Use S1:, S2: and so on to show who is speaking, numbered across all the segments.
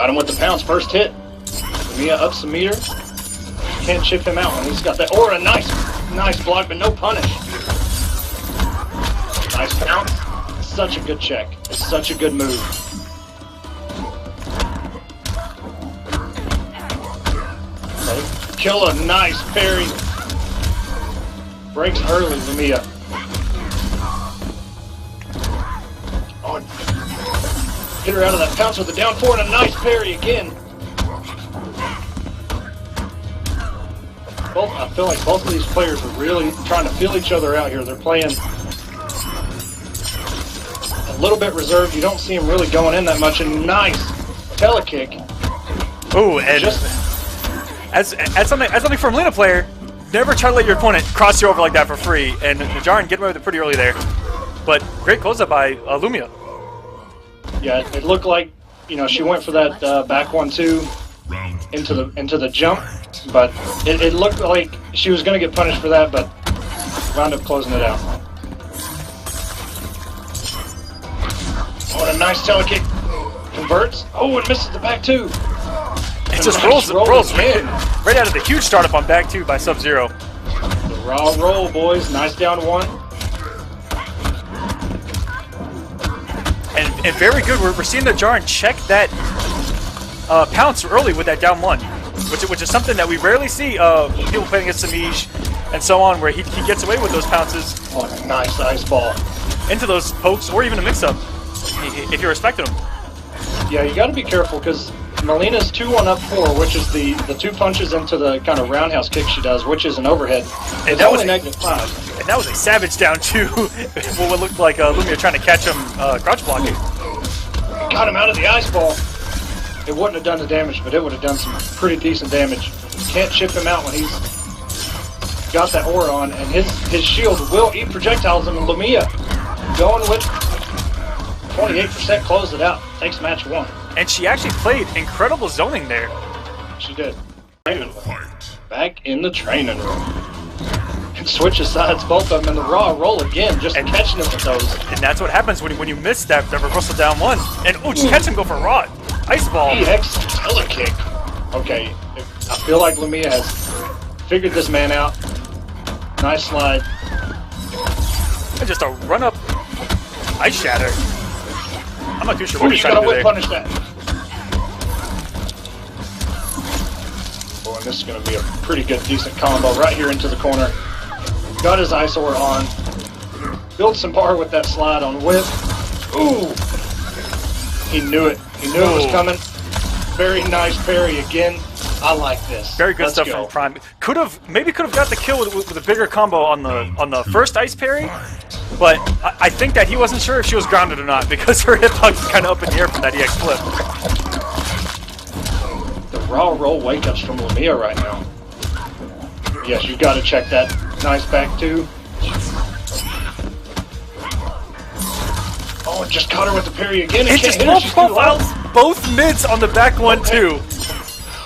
S1: Got him with the pounce, first hit. LLumiya ups the meter. Can't chip him out when he's got that aura. Nice block, but no punish. Nice pounce. Such a good check. It's such a good move. Okay. Kill a nice parry. Breaks early, LLumiya. Oh, hit her out of that pounce with a down 4 and a nice parry again. I feel like both of these players are really trying to feel each other out here. They're playing a little bit reserved. You don't see them really going in that much. And nice telekick.
S2: Ooh, and as something from Mileena player, never try to let your opponent cross you over like that for free. And Najarin get away with it pretty early there. But great close-up by LLumiya.
S1: Yeah, it looked like, you know, she went for that back 1-2 into the jump, but it looked like she was going to get punished for that, but wound up closing it out. Oh, and a nice telekick. Converts. Oh, and misses the back 2.
S2: It just rolls right out of the huge startup on back 2 by Sub-Zero.
S1: The raw roll, boys. Nice down 1.
S2: And very good. We're seeing Najarin check that pounce early with that down 1, which is something that we rarely see people playing against Semiij and so on, where he gets away with those pounces.
S1: Oh, nice ice ball
S2: into those pokes or even a mix-up if you're respecting them.
S1: Yeah, you got to be careful because Mileena's 2-1 up 4, which is the 2 punches into the kind of roundhouse kick she does, which is an overhead.
S2: And that was
S1: only -5.
S2: And that was a savage down 2. What looked like LLumiya trying to catch him crouch blocking.
S1: Got him out of the ice ball. It wouldn't have done the damage, but it would have done some pretty decent damage. Can't chip him out when he's got that aura on, and his shield will eat projectiles. And LLumiya going with 28%, closed it out. Takes match 1.
S2: And she actually played incredible zoning there.
S1: She did. Back in the training room. And switches sides, both of them in the raw roll again, just catching him with those.
S2: And that's what happens when you miss that reversal down 1. And oh, just catch him go for Rod. Ice ball.
S1: EX telekick. Okay, I feel like LLumiya has figured this man out. Nice slide.
S2: And just a run-up ice shatter. I'm not too sure what he's trying to do there.
S1: Punish that. Oh, and this is going to be a pretty good, decent combo right here into the corner. Got his ice aura on. Built some bar with that slide on whip. Ooh! He knew it. He knew it was coming. Very nice parry again. I like this.
S2: Very good stuff from Prime. Could have got the kill with a bigger combo on the first ice parry, but I think that he wasn't sure if she was grounded or not because her hitbox is kind of up in the air from that EX flip.
S1: The raw roll wake ups from LLumiya right now. Yes, you got to check that. Nice back 2. Oh, just caught her with the parry again.
S2: It just profiles both mids on the back 1 too.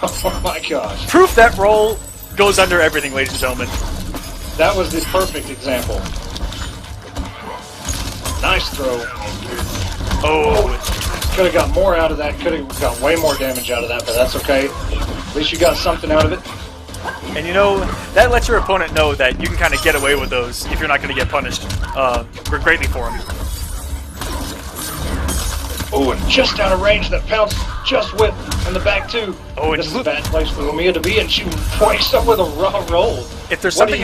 S1: Oh my gosh.
S2: Proof that roll goes under everything, ladies and gentlemen.
S1: That was the perfect example. Nice throw. Oh, could have got more out of that. Could have got way more damage out of that, but that's okay. At least you got something out of it.
S2: And you know, that lets your opponent know that you can kind of get away with those if you're not going to get punished greatly for them.
S1: Oh, and just out of range, that pounce just whipped in the back 2. Oh, and this is a bad place for LLumiya to be, and she wakes up with a raw roll.
S2: If there's something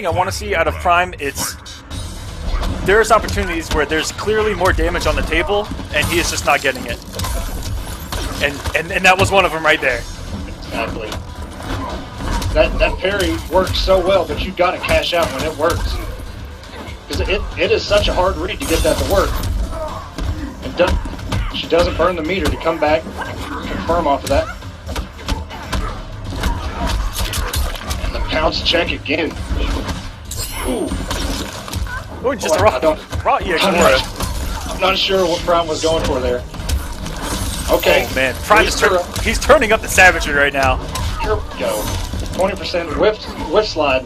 S2: I want to see out of Prime, there's opportunities where there's clearly more damage on the table, and he is just not getting it. And that was one of them right there.
S1: Exactly. That parry works so well, but you got to cash out when it works. Because it is such a hard read to get that to work. She doesn't burn the meter to come back, confirm off of that. And the pounce check again. Ooh.
S2: Oh, just a raw EX.
S1: I'm not sure what Prime was going for there. Okay.
S2: Oh man, Prime he's turning up the savagery right now.
S1: Here we go. 20% whiff slide.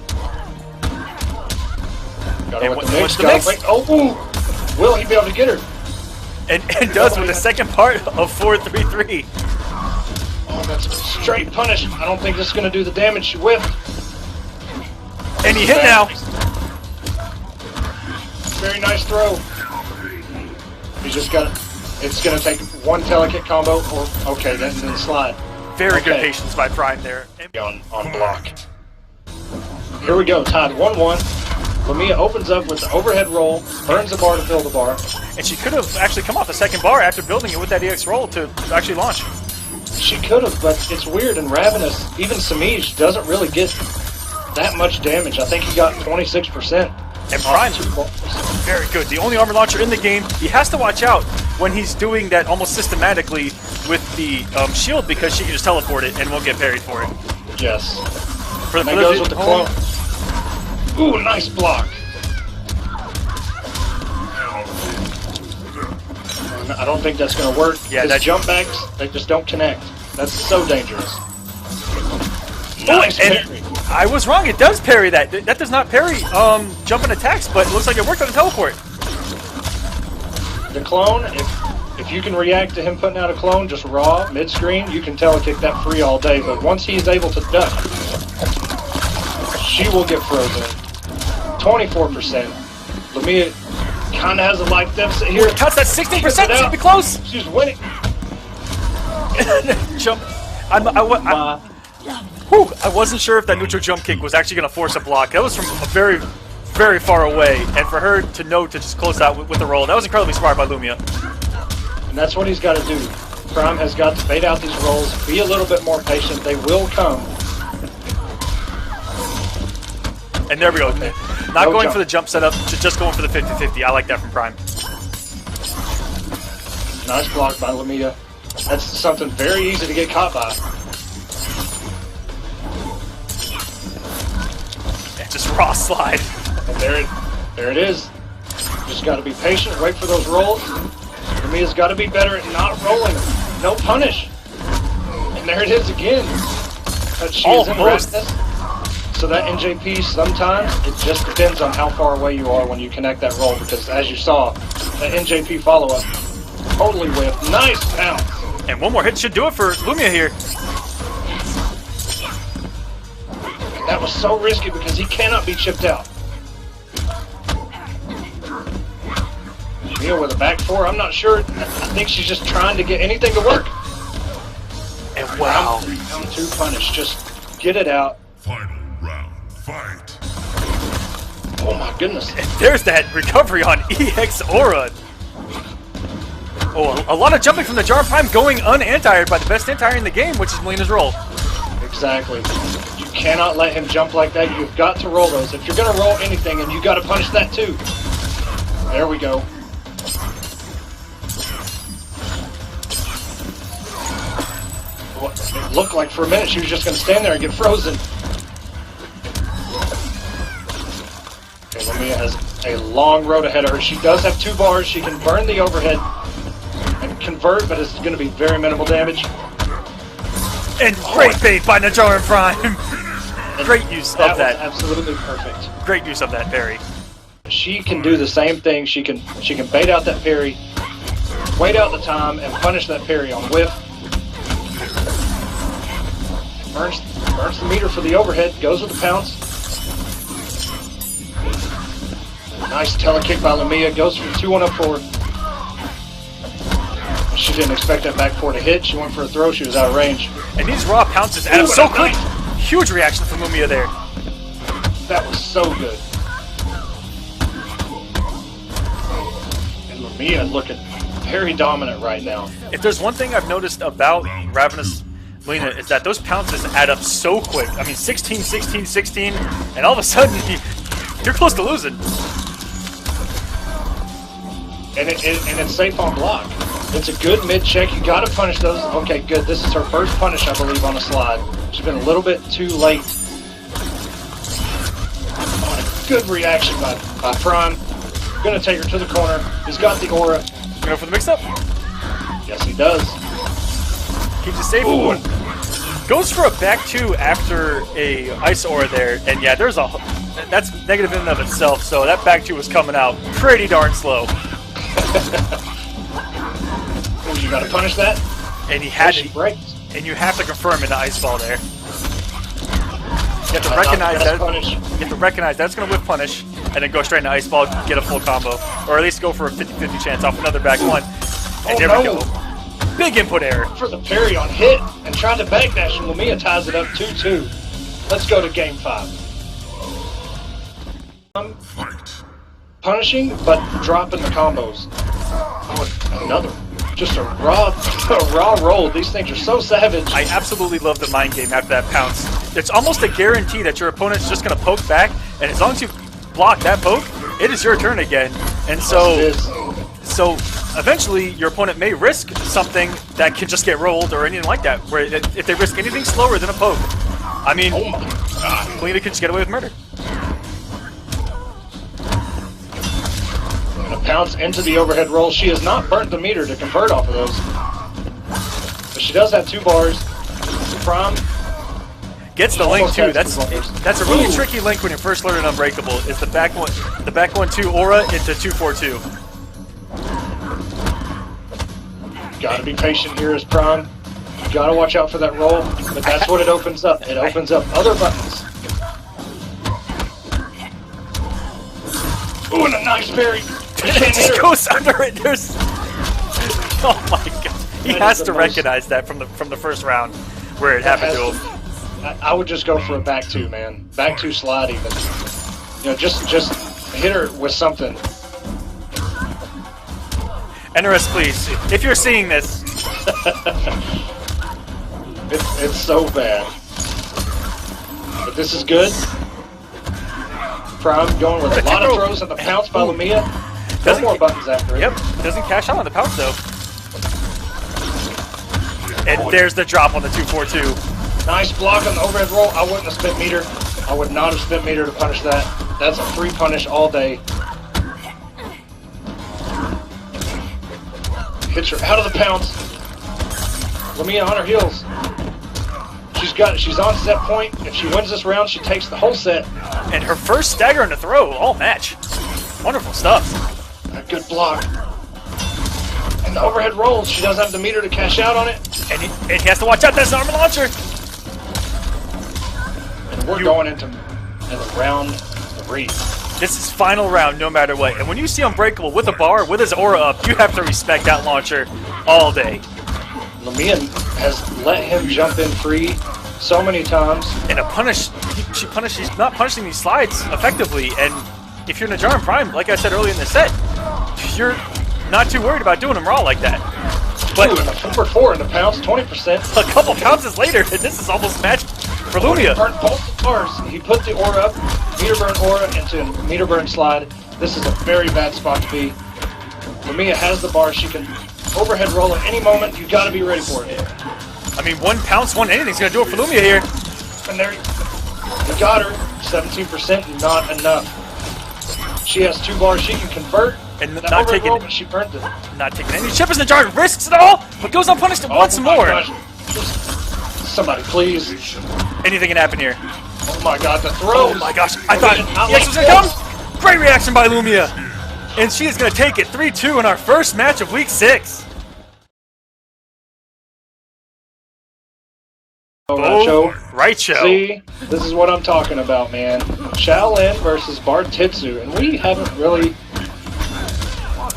S1: Got her with the mix. Oh, ooh. Will he be able to get her?
S2: And does with the second part of 4-3-3.
S1: Oh, that's a straight punish. I don't think this is going to do the damage. She whiffed.
S2: And he hit now.
S1: Very nice throw. He's just got it. It's going to take one telekick combo, or okay, then slide.
S2: Very good patience by Prime there.
S1: On block. Here we go, tied 1-1. LLumiya opens up with the overhead roll, burns the bar to fill the bar.
S2: And she could have actually come off the second bar after building it with that EX roll to actually launch.
S1: She could have, but it's weird. And Ravenous, even Semiij doesn't really get that much damage. I think he got 26%.
S2: And Prime, very good. The only armor launcher in the game. He has to watch out when he's doing that almost systematically with the shield, because she can just teleport it and won't get parried for it.
S1: Yes. And that goes with the clone. Ooh, nice block. I don't think that's going to work. Yeah, that jump backs, they just don't connect. That's so dangerous. Nice parry.
S2: I was wrong. It does parry that. That does not parry jumping attacks, but it looks like it worked on the teleport.
S1: The clone, if you can react to him putting out a clone just raw, mid-screen, you can telekick that free all day. But once he's able to duck, she will get frozen. 24%. LLumiya kind of has a life deficit here.
S2: Cuts that 16%. She'll be close.
S1: She's winning.
S2: Jump. I wasn't sure if that neutral jump kick was actually going to force a block. That was from a very, very far away. And for her to know to just close out with the roll, that was incredibly smart by LLumiya.
S1: And that's what he's got to do. Prime has got to bait out these rolls, be a little bit more patient. They will come.
S2: And there we go. Not going for the jump setup, just going for the 50-50. I like that from Prime.
S1: Nice block by LLumiya. That's something very easy to get caught by.
S2: And just raw slide.
S1: And there it is. Just got to be patient, wait for those rolls. LLumiya's got to be better at not rolling. No punish. And there it is again. But she is in Ravenous. So that NJP, sometimes, it just depends on how far away you are when you connect that roll, because as you saw, that NJP follow-up, totally whiffed. Nice bounce!
S2: And one more hit should do it for LLumiya here.
S1: That was so risky because he cannot be chipped out. LLumiya with a back four, I'm not sure. I think she's just trying to get anything to work.
S2: And wow.
S1: Down to punish, just get it out.
S3: Final round, fight.
S1: Oh my goodness.
S2: And there's that recovery on EX Aura. Oh, a lot of jumping from the NajarinPrime going un-anti-aired by the best anti-air in the game, which is Mileena's roll.
S1: Exactly. You cannot let him jump like that. You've got to roll those. If you're going to roll anything, and you got to punish that too. There we go. It looked like for a minute she was just going to stand there and get frozen. Okay, LLumiya has a long road ahead of her. She does have 2 bars. She can burn the overhead and convert, but it's going to be very minimal damage.
S2: And great bait by NajarinPrime. Great use of that.
S1: Was absolutely perfect.
S2: Great use of that parry.
S1: She can do the same thing. She can bait out that parry, wait out the time, and punish that parry on whiff. Burns the meter for the overhead, goes with the pounce. Nice telekick by LLumiya, goes from 2-1 up forward. She didn't expect that back four to hit. She went for a throw, she was out of range.
S2: And these raw pounces add up so quick. Huge reaction from LLumiya there.
S1: That was so good. And LLumiya looking very dominant right now.
S2: If there's one thing I've noticed about Ravenous Mileena, is that those pounces add up so quick. I mean, 16, 16, 16, and all of a sudden, you're close to losing.
S1: And it's safe on block. It's a good mid-check. You got to punish those. Okay, good. This is her first punish, I believe, on a slide. She's been a little bit too late. Oh, a good reaction by Prime. Going to take her to the corner. He's got the aura.
S2: Go for the mix-up?
S1: Yes, he does.
S2: Keeps it safe. Ooh. Goes for a back 2 after a ice aura there, and yeah, that's negative in and of itself, so that back 2 was coming out pretty darn slow.
S1: You gotta punish that.
S2: And he had
S1: She
S2: to,
S1: breaks.
S2: and you have to confirm in the ice ball there. You have to recognize that.
S1: Punish.
S2: You have to recognize that's going to whip punish, and then go straight into ice ball, get a full combo, or at least go for a 50-50 chance off another back one. And there we go. Big input error.
S1: For the parry on hit and trying to backdash, and LLumiya ties it up 2-2. Let's go to game 5. Punishing, but dropping the combos. Oh, another. Just a raw roll. These things are so savage.
S2: I absolutely love the mind game after that pounce. It's almost a guarantee that your opponent's just going to poke back, and as long as you block that poke, it is your turn again. And so, eventually your opponent may risk something that can just get rolled or anything like that, where if they risk anything slower than a poke, I mean,
S1: oh my God.
S2: LLumiya can just get away with murder.
S1: And a pounce into the overhead roll. She has not burnt the meter to convert off of those. But she does have 2 bars. Prime.
S2: Gets the link too.
S1: That's
S2: a really tricky link when you're first learning Unbreakable. Is the back 1-2 aura into 2-4-2.
S1: Gotta be patient here as Prime. You gotta watch out for that roll, but that's what it opens up. It opens up other buttons. Ooh, and a nice parry.
S2: It just goes under it. There's. Oh my god. He has to recognize that from the first round where it happened to him.
S1: I would just go for a back 2, man. Back 2 slide even. You know, just hit her with something.
S2: Enter us, please. If you're seeing this.
S1: It's so bad. But this is good. Prime going with a lot of throws and the pounce by LLumiya. No more buttons after it.
S2: Yep, doesn't cash out on the pounce though. And there's the drop on the 2-4-2.
S1: Nice block on the overhead roll. I wouldn't have spent meter. I would not have spent meter to punish that. That's a free punish all day. Hits her out of the pounce. LLumiya on her heels. She's on set point. If she wins this round, she takes the whole set.
S2: And her first stagger in the throw, all match. Wonderful stuff.
S1: A good block. And the overhead rolls. She doesn't have the meter to cash out on it.
S2: And he has to watch out. That's an armor launcher.
S1: And we're going into round 3.
S2: This is final round, no matter what. And when you see Unbreakable with a bar, with his aura up, you have to respect that launcher all day.
S1: LLumiya has let him jump in free so many times.
S2: And she's not punishing these slides effectively. And if you're NajarinPrime, like I said earlier in the set, you're not too worried about doing them raw like that. But
S1: ooh, and a 4-4 in the pounce, 20%.
S2: A couple pounces later, and this is almost matched for LLumiya.
S1: Burnt both bars. He put the aura up, meter burn aura into meter burn slide. This is a very bad spot to be. LLumiya has the bar. She can overhead roll at any moment. You got to be ready for it.
S2: I mean, 1 pounce, 1 anything's gonna do it for LLumiya here.
S1: And there, we got her. 17%, not enough. She has 2 bars. She can convert.
S2: And
S1: that
S2: not taking
S1: roll, but she burnt it.
S2: Not taking any chippers. Najarin risks it all, but goes unpunished once more.
S1: Gosh. Somebody, please.
S2: Anything can happen here.
S1: Oh my god, the throw!
S2: Oh my gosh, I thought EX was gonna come! Great reaction by LLumiya! And she is gonna take it 3-2 in our first match of week 6.
S1: Oh,
S2: right, show.
S1: See, this is what I'm talking about, man. Shaolin versus Bartitsu, and we haven't really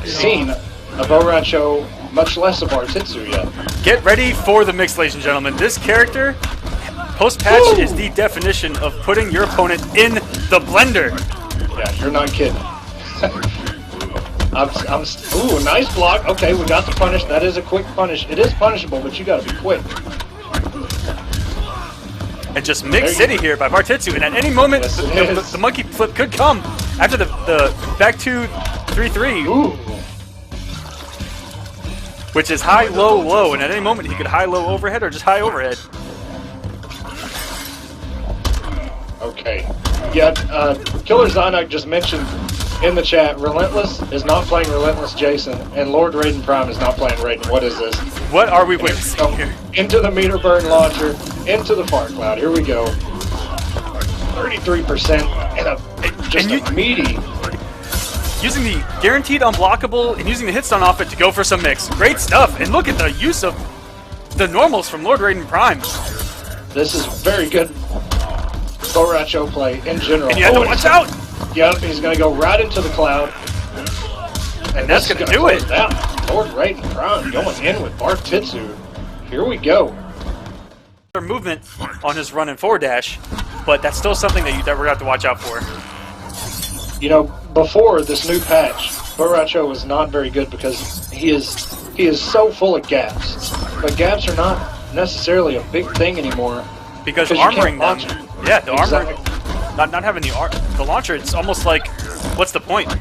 S1: seen a Boracho, much less a Bartitsu yet.
S2: Get ready for the mix, ladies and gentlemen. This character, post-patch, is the definition of putting your opponent in the blender.
S1: Yeah, you're not kidding. Ooh, nice block. Okay, we got the punish. That is a quick punish. It is punishable, but you gotta be quick.
S2: And just Mix City here by Bartitsu, and at any moment,
S1: yes,
S2: the monkey flip could come after the back 2 3-3.
S1: Ooh.
S2: Which is high, low, low, and at any moment he could high, low, overhead, or just high overhead.
S1: Okay. Yeah, Killer Zynog just mentioned in the chat, Rhelentless is not playing Rhelentless Jason, and Lord RaidenPrime is not playing Raiden. What is this?
S2: What are we witnessing here?
S1: Into the meter burn launcher, into the fart cloud. Here we go. 33% and a meaty.
S2: using the guaranteed unblockable and using the hit stun off it to go for some mix. Great stuff. And look at the use of the normals from RaidenPrime.
S1: This is very good Boracho play in general.
S2: And you have to watch out.
S1: Yep, he's going to go right into the cloud.
S2: And that's going to do it.
S1: Lord RaidenPrime going in with Bartitsu. Here we go.
S2: Movement on his run and forward dash, but that's still something that we're going to have to watch out for.
S1: You know, before this new patch, Boracho was not very good because he is so full of gaps. But gaps are not necessarily a big thing anymore.
S2: Because armoring them, yeah, the
S1: exactly.
S2: armor, not having the launcher, it's almost like, what's the point?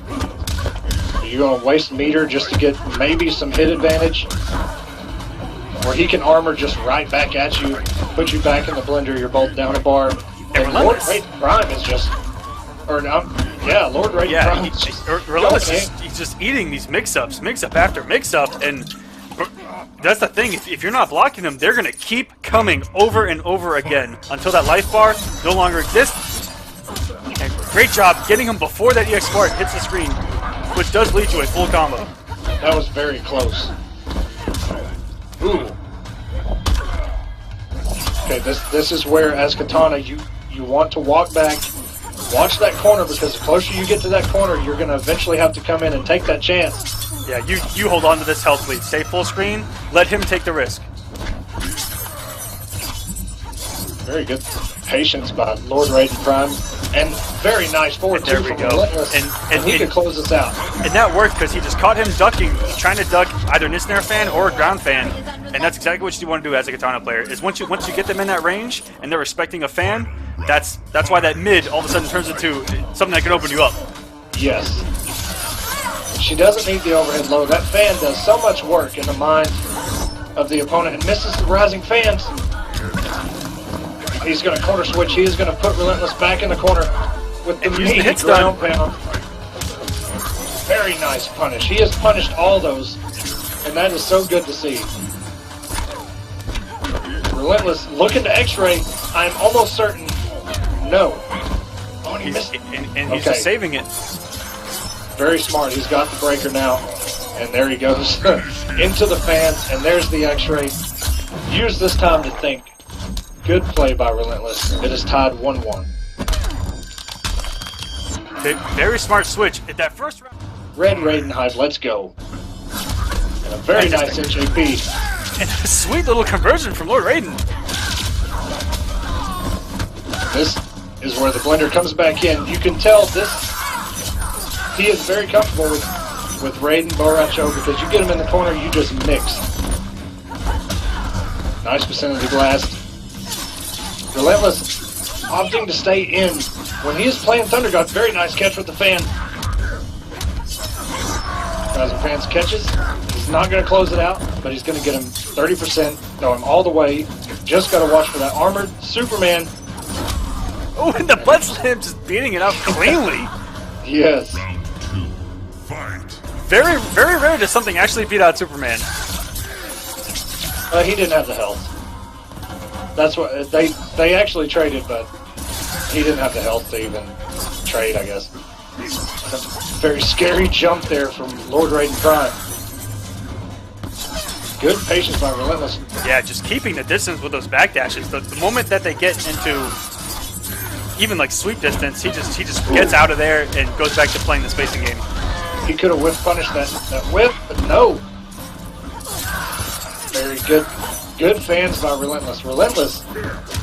S1: Are you going to waste meter just to get maybe some hit advantage? Where he can armor just right back at you, put you back in the blender, you're both down a bar. And Lord RaidenPrime is just, Lord RaidenPrime.
S2: Yeah, Relentless, he's just eating these mix-up after mix-up, and that's the thing, if you're not blocking them, they're going to keep coming over and over again until that life bar no longer exists. And great job getting him before that EX bar hits the screen, which does lead to a full combo.
S1: That was very close. Ooh. Okay, this is where, as Kitana, you want to walk back, watch that corner, because the closer you get to that corner, you're going to eventually have to come in and take that chance.
S2: Yeah, you hold on to this health lead. Stay full screen, let him take the risk.
S1: Very good patience by Lord RaidenPrime, and very nice forward two from Rhelentless, and he could close us out.
S2: And that worked because he just caught him ducking, trying to duck either an snare fan or a ground fan, and that's exactly what you want to do as a Kitana player. Is once you get them in that range and they're expecting a fan, that's why that mid all of a sudden turns into something that can open you up.
S1: Yes. She doesn't need the overhead load. That fan does so much work in the mind of the opponent and misses the rising fans. He's going to corner switch. He is going to put Rhelentless back in the corner with the meaty ground pound. Very nice punish. He has punished all those, and that is so good to see. Rhelentless looking to X-ray. I'm almost certain. No. Oh, and he missed.
S2: And he's just saving it.
S1: Very smart. He's got the breaker now, and there he goes into the fan, and there's the X-ray. Use this time to think. Good play by Rhelentless. It is tied 1-1.
S2: Very smart switch. At that first round.
S1: Red Raidenhive, let's go. And a very nice HAP.
S2: And a sweet little conversion from Lord Raiden.
S1: This is where the blender comes back in. You can tell he is very comfortable with Raiden Boracho, because you get him in the corner, you just mix. Nice vicinity blast. Rhelentless opting to stay in. When he is playing Thunder God, very nice catch with the fan. Rising Fans catches. He's not going to close it out, but he's going to get him 30%. Throw him all the way. Just got to watch for that armored Superman.
S2: Oh, and the butt slam just beating it up cleanly.
S1: Yes.
S3: Round 2, fight.
S2: Very, very rare does something actually beat out Superman.
S1: He didn't have the health. That's what they actually traded, but he didn't have the health to even trade, I guess. Very scary jump there from Lord RaidenPrime. Good patience by Rhelentless.
S2: Yeah, just keeping the distance with those backdashes. The moment that they get into even like sweep distance, he just gets out of there and goes back to playing the spacing game.
S1: He could have whiff punished that whip, but no. Very good. Good fans by Rhelentless. Relentless,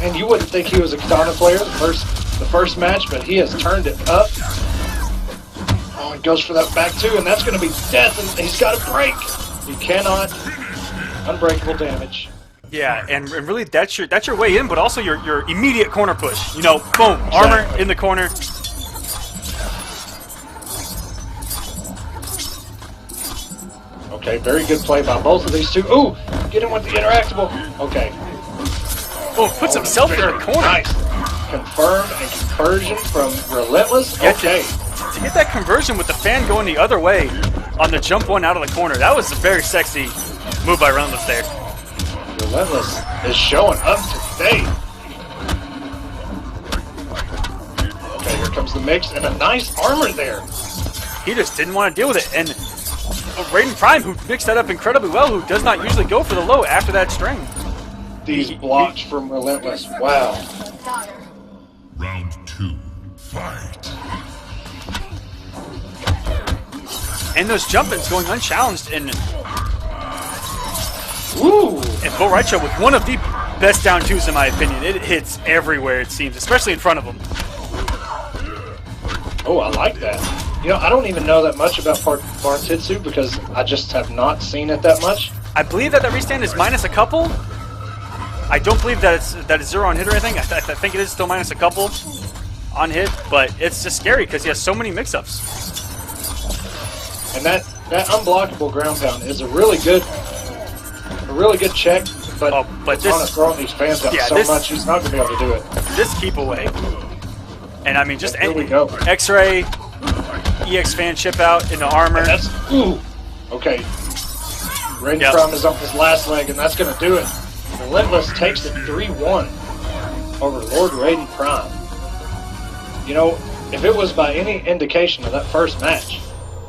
S1: and you wouldn't think he was a Kitana player the first match, but he has turned it up. Oh, he goes for that back two, and that's going to be death, and he's got to break. You cannot. Unbreakable damage.
S2: Yeah, and really that's your way in, but also your immediate corner push. You know, boom, armor in the corner.
S1: Okay, very good play by both of these two. Ooh, get him with the interactable. Okay.
S2: Oh, puts himself in the corner.
S1: Nice. Confirm and conversion from Relentless. Okay.
S2: To get that conversion with the fan going the other way on the jump one out of the corner, that was a very sexy move by Relentless there.
S1: Relentless is showing up today. Okay, here comes the mix, and a nice armor there.
S2: he just didn't want to deal with it. And RaidenPrime, who mixed that up incredibly well, who does not usually go for the low after that string.
S1: These blocks from Rhelentless. Wow.
S3: Round 2. Fight.
S2: And those jump-ins going unchallenged, and
S1: Woo!
S2: And Full Right Show with one of the best down twos in my opinion. It hits everywhere it seems, especially in front of him.
S1: Oh, I like that. You know, I don't even know that much about Bartitsu because I just have not seen it that much.
S2: I believe that restand is minus a couple. I don't believe that it's 0 on hit or anything. I think it is still minus a couple on hit, but it's just scary because he has so many mix-ups.
S1: And that unblockable ground pound is a really good check, but Kitana throwing these fans out so much, he's not going to be able to do it.
S2: This keep away. And I mean, just
S1: here we go.
S2: X-Ray, EX fan chip out into armor.
S1: And that's, ooh, okay. RaidenPrime is on his last leg, and that's going to do it. Rhelentless takes it 3-1 over Lord RaidenPrime. You know, if it was by any indication of that first match,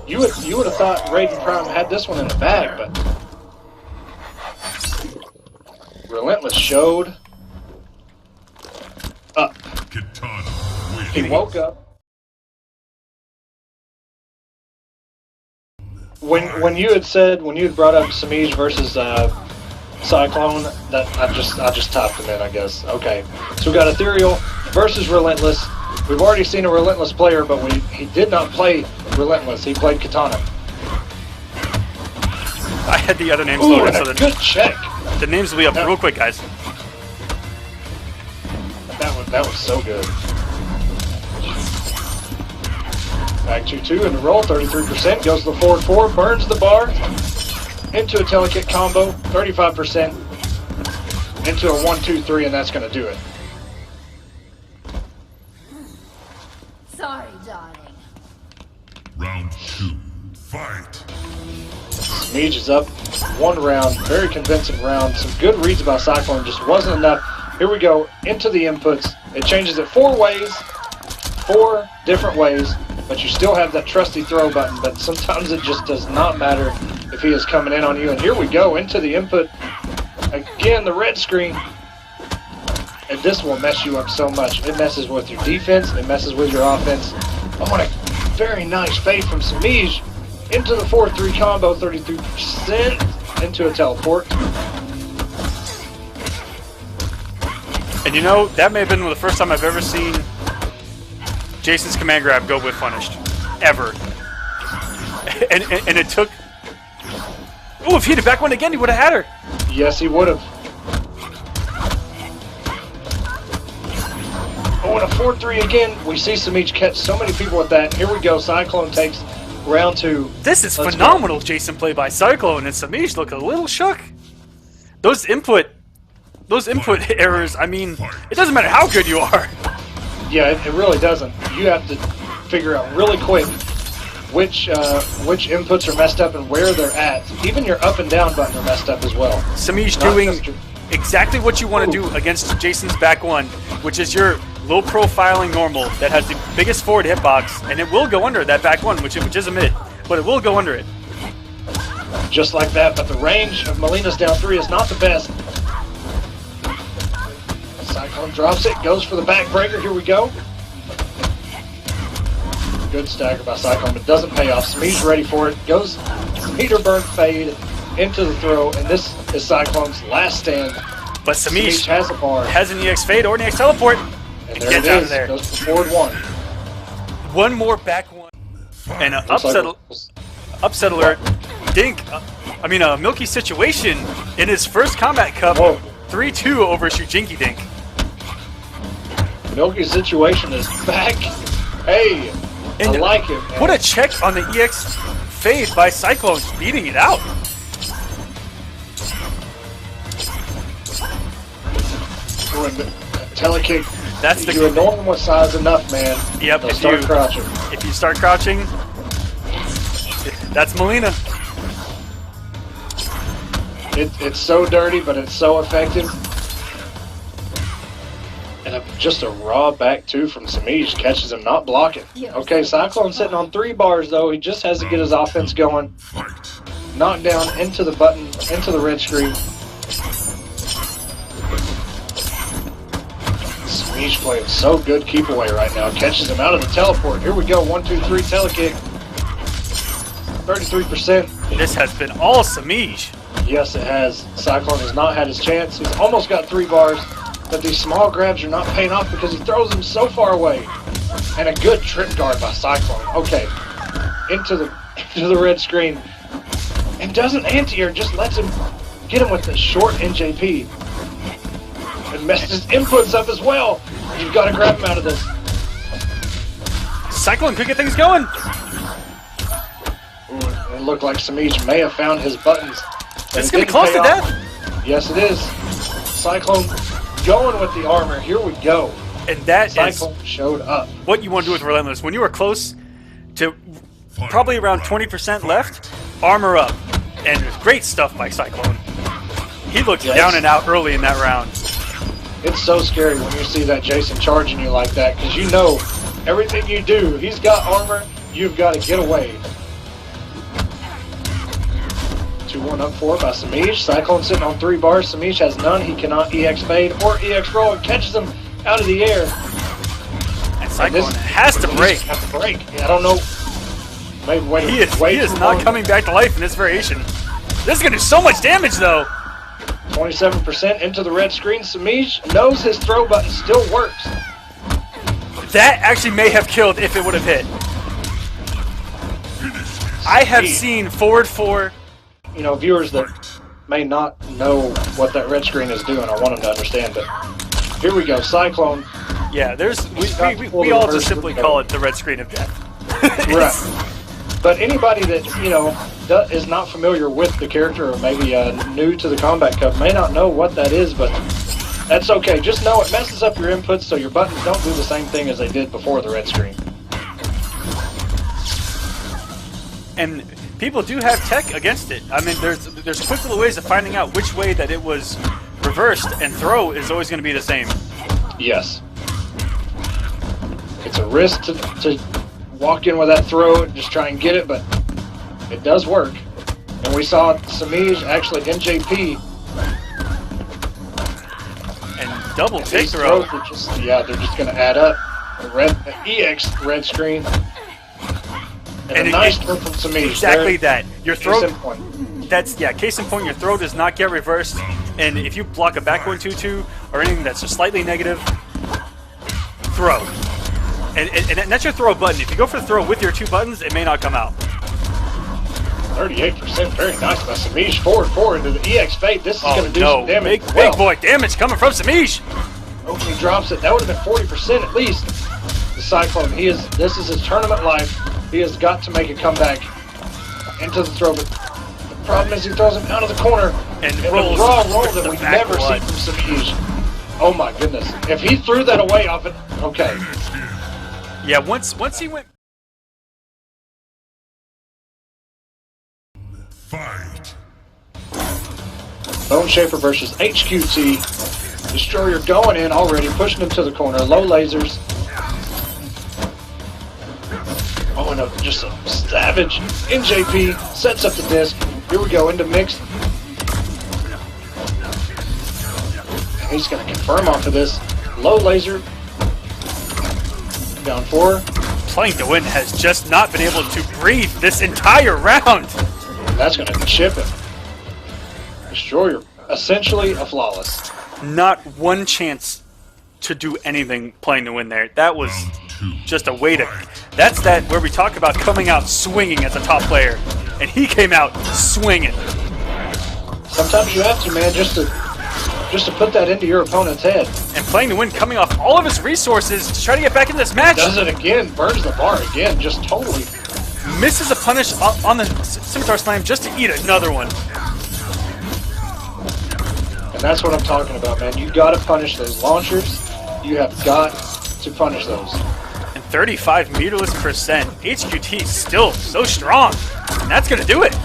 S1: you would have thought RaidenPrime had this one in the bag, but Rhelentless showed up.
S3: Kitana wins.
S1: He woke up. When you had brought up Semiij versus Cyclone, that I just topped him in, I guess. Okay, so we got Ethereal versus Rhelentless. We've already seen a Rhelentless player, but he did not play Rhelentless. He played Kitana.
S2: I had the other names
S1: Ooh,
S2: loaded,
S1: and
S2: so
S1: a good check.
S2: The names will be up real quick, guys.
S1: That was so good. Back 2-2 in the roll, 33%. Goes to the forward 4, burns the bar. Into a telekick combo, 35%. Into a 1-2-3, and that's going to do it.
S4: Sorry, darling.
S3: Round 2. Fight.
S1: Semiij is up 1 round, very convincing round. Some good reads by Cyclone, just wasn't enough. Here we go, into the inputs. It changes it 4 ways, 4 different ways, but you still have that trusty throw button, but sometimes it just does not matter if he is coming in on you. And here we go, into the input. Again, the red screen. And this will mess you up so much. It messes with your defense, it messes with your offense. Oh, what a very nice fade from Semiij. Into the 4-3 combo, 33%. Into a teleport.
S2: And you know, that may have been the first time I've ever seen Jason's command grab go whiff punished. Ever. And it took... Oh, if he had back one again, he would have had her.
S1: Yes, he would have. Oh, and a 4-3 again. We see Semiij catch so many people with that. Here we go. Cyclone takes round 2.
S2: This is phenomenal Jason play by Cyclone, and Semiij look a little shook. Those input errors, I mean, it doesn't matter how good you are.
S1: Yeah, it really doesn't. You have to figure out really quick which inputs are messed up and where they're at. Even your up and down button are messed up as well.
S2: Semiij doing exactly what you want to do against Jason's back one, which is your low profiling normal that has the biggest forward hitbox, and it will go under that back one, which is a mid, but it will go under it.
S1: Just like that, but the range of Mileena's down 3 is not the best. Cyclone drops it, goes for the backbreaker. Here we go. Good stagger by Cyclone, but doesn't pay off. Semiij ready for it. Goes meter burn fade into the throw, and this is Cyclone's last stand.
S2: But Semiij
S1: has a bar.
S2: Has an EX fade or an EX teleport.
S1: And there it is. Goes to forward 1.
S2: One more back one. And an upset alert. Dink. Milky Situation in his first Combat Cup. 3-2 over Shujinki Dink.
S1: Milky Situation is back. Hey,
S2: and
S1: I like it, man.
S2: What a check on the EX fade by Cyclone, beating it out.
S1: Telekick.
S2: That's the
S1: you annoy them with size enough, man.
S2: Yep.
S1: They'll start crouching.
S2: If you start crouching, that's Mileena.
S1: It's so dirty, but it's so effective. And just a raw back two from Semiij. Catches him not blocking. Okay, Cyclone sitting on 3 bars though. He just has to get his offense going.
S3: Fight.
S1: Knocked down into the button, into the red screen. Semiij playing so good keep away right now. Catches him out of the teleport. Here we go. 1, 2, 3 telekick. 33%.
S2: This has been all Semiij.
S1: Yes, it has. Cyclone has not had his chance. He's almost got 3 bars, but these small grabs are not paying off because he throws them so far away. And a good trip guard by Cyclone. Okay, into the red screen. And doesn't anti-air, just lets him get him with the short NJP. And messes his inputs up as well. You've got to grab him out of this.
S2: Cyclone could get things going.
S1: Ooh, it looked like Semiij may have found his buttons.
S2: It's going to be close to death.
S1: Yes, it is. Cyclone going with the armor. Here we go.
S2: And that
S1: Cyclone showed up.
S2: what you want to do with Relentless. When you are close to probably around 20% left, armor up. And great stuff by Cyclone. He looked down and out early in that round.
S1: It's so scary when you see that Jason charging you like that, because you know everything you do, he's got armor, you've got to get away. 2-1 up 4 by Semiij. Cyclone sitting on 3 bars. Semiij has none. He cannot EX fade or EX roll. It catches him out of the air.
S2: And Cyclone has to break.
S1: Has to break. I don't know. Maybe wait.
S2: He is not coming back to life in this variation. This is going to do so much damage, though.
S1: 27% into the red screen. Semiij knows his throw button still works.
S2: That actually may have killed if it would have hit. I have seen forward 4.
S1: You know, viewers that may not know what that red screen is doing, I want them to understand it. Here we go, Cyclone.
S2: Yeah, we all just simply call it the red screen of death.
S1: Right. But anybody that, you know, is not familiar with the character or maybe new to the Combat Cup may not know what that is, but that's okay. Just know it messes up your inputs so your buttons don't do the same thing as they did before the red screen.
S2: And people do have tech against it. I mean, there's quick little ways of finding out which way that it was reversed, and throw is always going to be the same.
S1: Yes. It's a risk to walk in with that throw and just try and get it, but it does work. And we saw Semiij actually NJP.
S2: And double take throw.
S1: They're just going to add up. The EX red screen. And a nice throw from Semiij.
S2: Exactly that. Your throw.
S1: Case in point.
S2: That's, yeah, case in point, your throw does not get reversed. And if you block a back 1-2-2 or anything that's just slightly negative, throw. And that's your throw button. If you go for the throw with your 2 buttons, it may not come out.
S1: 38%, very nice by Semiij. Forward into the EX fade. This is going to do some damage.
S2: Big boy damage coming from Semiij.
S1: Oh, he drops it. That would have been 40% at least. The Cyclone, this is his tournament life. He has got to make a comeback into the throw, but the problem is he throws him out of the corner.
S2: And
S1: rolls. Raw roll that we never see from Semiij. Oh my goodness. If he threw that away off it, okay.
S2: Yeah, once he went...
S3: Fight.
S1: Bone Shaper versus HQT. Destroyer going in already, pushing him to the corner. Low lasers. Oh, and just a savage NJP sets up the disc. Here we go into mixed. And he's going to confirm off of this. Low laser. Down 4.
S2: PlayingToWin has just not been able to breathe this entire round.
S1: And that's going to chip him. Destroyer, essentially a flawless.
S2: Not one chance to do anything PlayingToWin there. That was just a way to... That's that where we talk about coming out swinging as a top player. And he came out swinging.
S1: Sometimes you have to, man, just to put that into your opponent's head.
S2: And PlayingToWin coming off all of his resources to try to get back in this match.
S1: Does it again, burns the bar again, just totally.
S2: Misses a punish on the Scimitar Slam just to eat another one.
S1: And that's what I'm talking about, man. You got to punish those launchers. You have got to punish those.
S2: And 35 meterless %. HQT still so strong. And that's going to do it.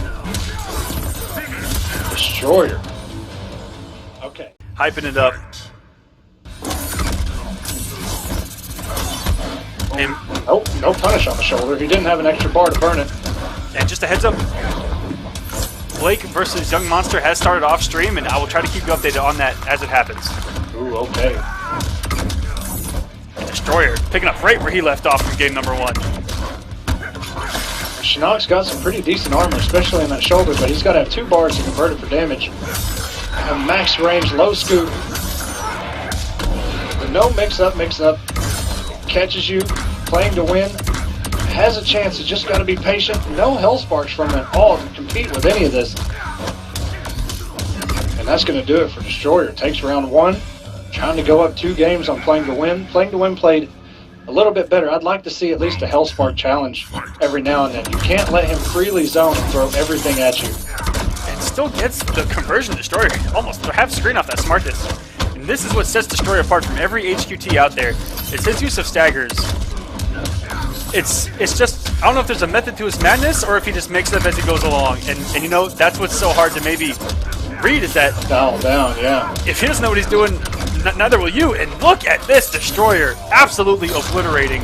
S1: Destroyer. Okay.
S2: Hyping it up. And,
S1: Nope, no punish on the shoulder. He didn't have an extra bar to burn it.
S2: and just a heads up, Blake versus Young Monster has started off stream, and I will try to keep you updated on that as it happens.
S1: Ooh, okay.
S2: Destroyer picking up right where he left off from game number 1.
S1: Shinnok's got some pretty decent armor, especially in that shoulder, but he's got to have 2 bars to convert it for damage. A max range, low scoop. But no mix-up. Catches you, playing to win. Has a chance, you just got to be patient. No hell sparks from it at all to compete with any of this. And that's going to do it for Destroyer. Takes round 1. Trying to go up 2 games on Playing to Win. Playing to Win played a little bit better. I'd like to see at least a Hellspark challenge every now and then. You can't let him freely zone and throw everything at you.
S2: And still gets the conversion Destroyer. Almost half screen off that smartness. And this is what sets Destroyer apart from every HQT out there. It's his use of staggers. It's just, I don't know if there's a method to his madness or if he just makes it up as he goes along. And you know, that's what's so hard to maybe read is that
S1: Dial down, yeah.
S2: if he doesn't know what he's doing, neither will you. And look at this Destroyer, absolutely obliterating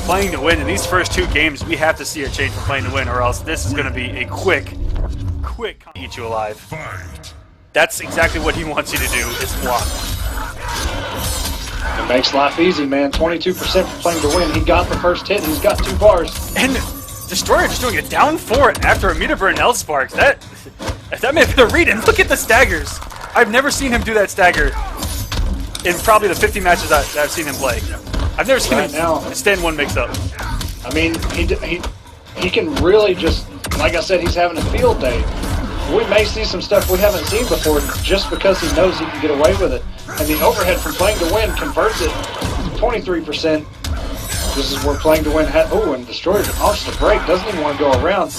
S2: Playing to Win. In these first 2 games, we have to see a change from Playing to Win, or else this is going to be a quick eat you alive.
S3: Fight.
S2: That's exactly what he wants you to do, is block.
S1: It makes life easy, man. 22% for Playing to Win. He got the first hit, and he's got 2 bars.
S2: And Destroyer just doing a down 4 after a meter burn L sparks. That may have been a read, and look at the staggers. I've never seen him do that stagger in probably the 50 matches that I've seen him play. I've never seen him stand 1 mix-up.
S1: I mean, he can really just, like I said, he's having a field day. We may see some stuff we haven't seen before just because he knows he can get away with it. And the overhead from Playing to Win converts it to 23%. This is where Playing to Win had, oh, and Destroyer opts to break, doesn't even want to go around.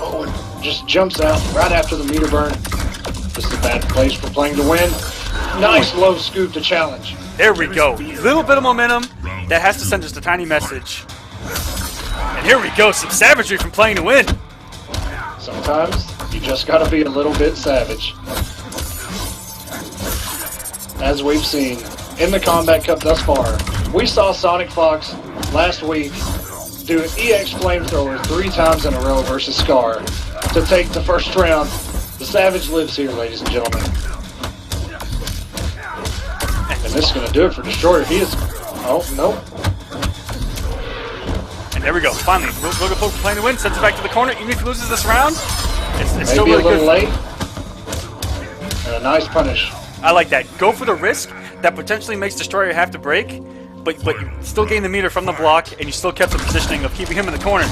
S1: Oh, and just jumps out right after the meter burn. This is a bad place for Playing to Win. Nice low scoop to challenge.
S2: There we go. Little bit of momentum that has to send just a tiny message. And here we go, some savagery from Playing to Win.
S1: Sometimes you just gotta be a little bit savage. As we've seen in the Combat Cup thus far, we saw Sonic Fox last week do an EX Flamethrower 3 times in a row versus Scar to take the first round. The Savage lives here, ladies and gentlemen. And this is gonna do it for Destroyer. He is, oh, nope.
S2: And there we go, finally. Logan Poke Playing to Win, sends it back to the corner. Even if he loses this round, it's still
S1: Maybe
S2: really
S1: a little
S2: good.
S1: late. And a nice punish.
S2: I like that. Go for the risk that potentially makes Destroyer have to break, but you still gain the meter from the block, and you still kept the positioning of keeping him in the corner.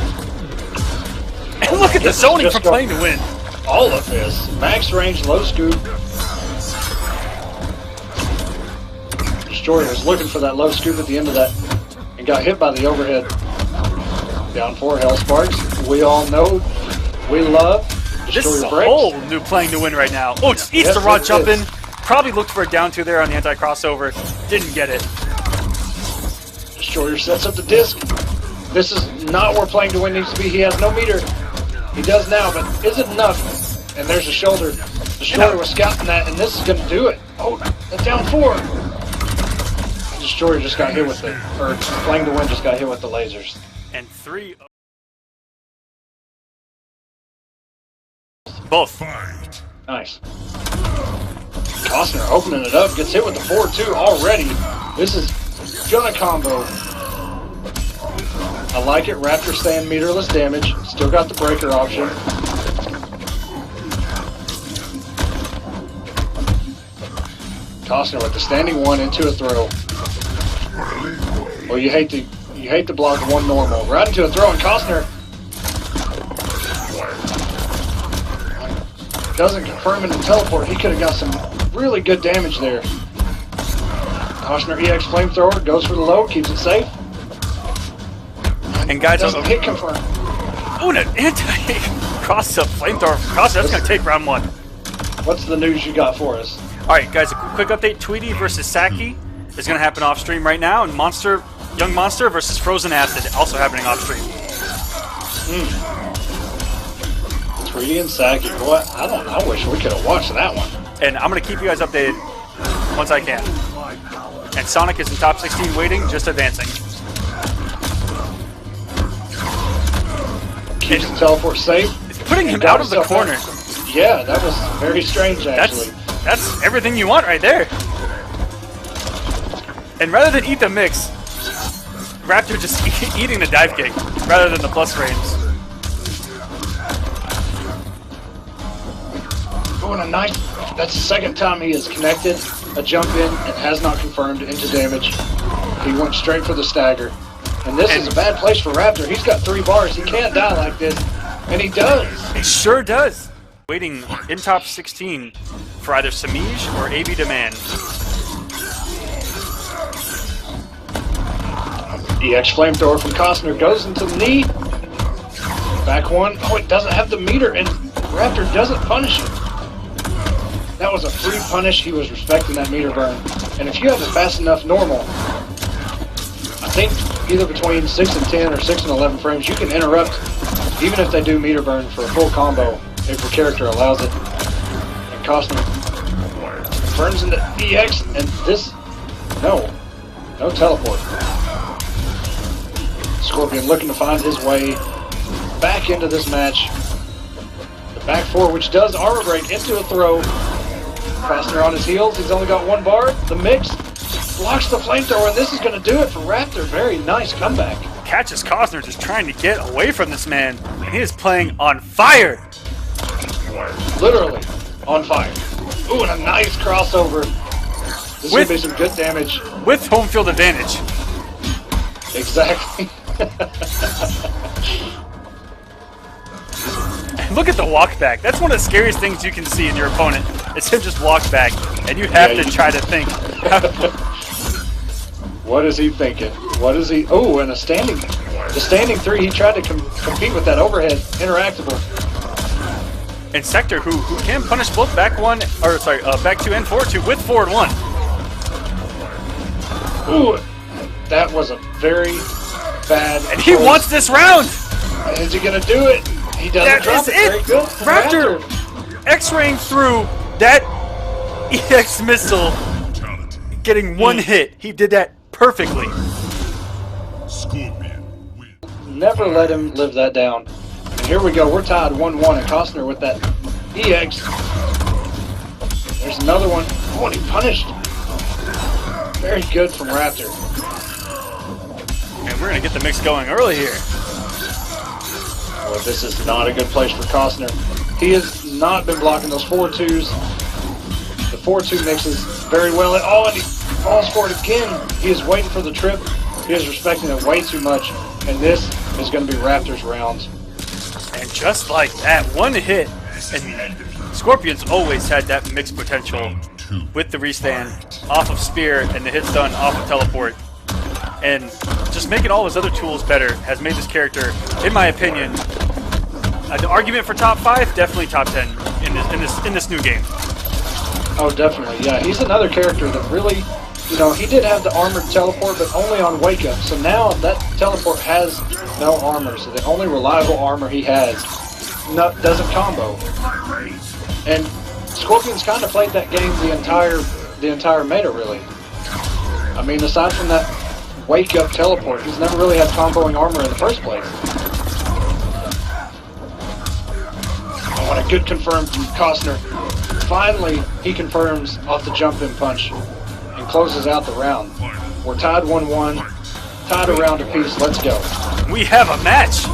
S2: And look at the zoning from Playing to Win.
S1: All of this. Max range, low scoop. Destroyer was looking for that low scoop at the end of that and got hit by the overhead. Down 4 Hell Sparks. We all know, we love
S2: This is
S1: Destroyer
S2: a
S1: breaks.
S2: whole new Playing to Win right now. Oh, just eats the raw jump in. Probably looked for a down 2 there on the anti-crossover. Didn't get it.
S1: Destroyer sets up the disc. This is not where Playing to Win needs to be. He has no meter. He does now, but isn't enough. And there's a shoulder. Destroyer was scouting that, and this is going to do it. Oh, that's down 4. Destroyer just got hit with the, or Playing to Win just got hit with the lasers.
S2: And 3. Both.
S3: Fight.
S1: Nice. Cossner opening it up, gets hit with the 4-2 already. This is gonna combo. I like it. Raptor staying meterless damage. Still got the breaker option. Cossner with the standing 1 into a throw. Well, you hate to block 1 normal. Right into a throw, and Cossner doesn't confirm it and teleport. He could have got some really good damage there. Cossner EX Flamethrower goes for the low, keeps it safe.
S2: And guys,
S1: Doesn't hit confirm.
S2: oh, an anti-cross-up Flamethrower from Cossner. That's going to take round 1.
S1: What's the news you got for us?
S2: Alright, guys, a quick update. Tweety versus Saki is going to happen off stream right now. And Young Monster versus Frozen Acid also happening off stream.
S1: Tweety and Saki. Boy, I wish we could have watched that one.
S2: And I'm going to keep you guys updated once I can. And Sonic is in top 16 waiting, just advancing.
S1: Keeps the teleport safe.
S2: It's putting him out of the corner.
S1: Yeah, that was very strange, actually.
S2: That's everything you want right there. And rather than eat the mix, Raptor just eating the dive kick rather than the plus frames.
S1: Doing a nice. That's the second time he has connected a jump in and has not confirmed into damage. He went straight for the stagger. And this is a bad place for Raptor. He's got 3 bars. He can't die like this. And he does.
S2: He sure does. Waiting in top 16 for either Semiij or AB Demand.
S1: EX flamethrower from Cossner goes into the knee. Back one. Oh, it doesn't have the meter, and Raptor doesn't punish it. That was a free punish. He was respecting that meter burn. And if you have a fast enough normal, I think either between 6 and 10 or 6 and 11 frames, you can interrupt, even if they do meter burn for a full combo, if the character allows it. And Cossner burns into EX, and this, no teleport. Scorpion looking to find his way back into this match. The back 4, which does armor break into a throw. Cossner on his heels. He's only got 1 bar. The mix blocks the flamethrower, and this is going to do it for Raptor. Very nice comeback.
S2: Catches Cossner just trying to get away from this man. He is playing on fire.
S1: Literally on fire. Ooh, and a nice crossover. This is going to be some good damage.
S2: With home field advantage.
S1: Exactly.
S2: Look at the walk back. That's one of the scariest things you can see in your opponent. It's him just walk back, and you have to try to think.
S1: What is he thinking? What is he? Oh, and the standing 3. He tried to compete with that overhead interactable.
S2: And Sektor, who can punish both back 2 and forward 2 with forward 1.
S1: Ooh, that was a very bad.
S2: And he wants this round.
S1: Is he gonna do it? He doesn't drop it. Very good.
S2: Raptor X-raying through that EX missile, getting 1 hit. He did that perfectly.
S3: Scorpion win.
S1: Never let him live that down. And here we go. We're tied 1-1, and Cossner with that EX. There's another one. Oh, and he punished. Very good from Raptor.
S2: And we're gonna get the mix going early here.
S1: Oh, this is not a good place for Cossner. He has not been blocking those 4-2s. The 4-2 mixes very well. Oh, and he falls for it again. He is waiting for the trip. He is respecting it way too much. And this is going to be Raptor's round.
S2: And just like that, 1 hit. And Scorpion's always had that mix potential with the restand off of Spear and the hits done off of Teleport. And just making all his other tools better has made this character, in my opinion, an argument for top 5, definitely top 10 in this new game.
S1: Oh, definitely, yeah. He's another character that really, he did have the armored teleport, but only on wake up. So now that teleport has no armor. So the only reliable armor he has doesn't combo. And Scorpion's kind of played that game the entire meta, really. I mean, aside from that wake up teleport, he's never really had comboing armor in the first place. Oh, and a good confirm from Cossner. Finally, he confirms off the jump in punch and closes out the round. We're tied 1-1, tied a round apiece. Let's go.
S2: We have a match.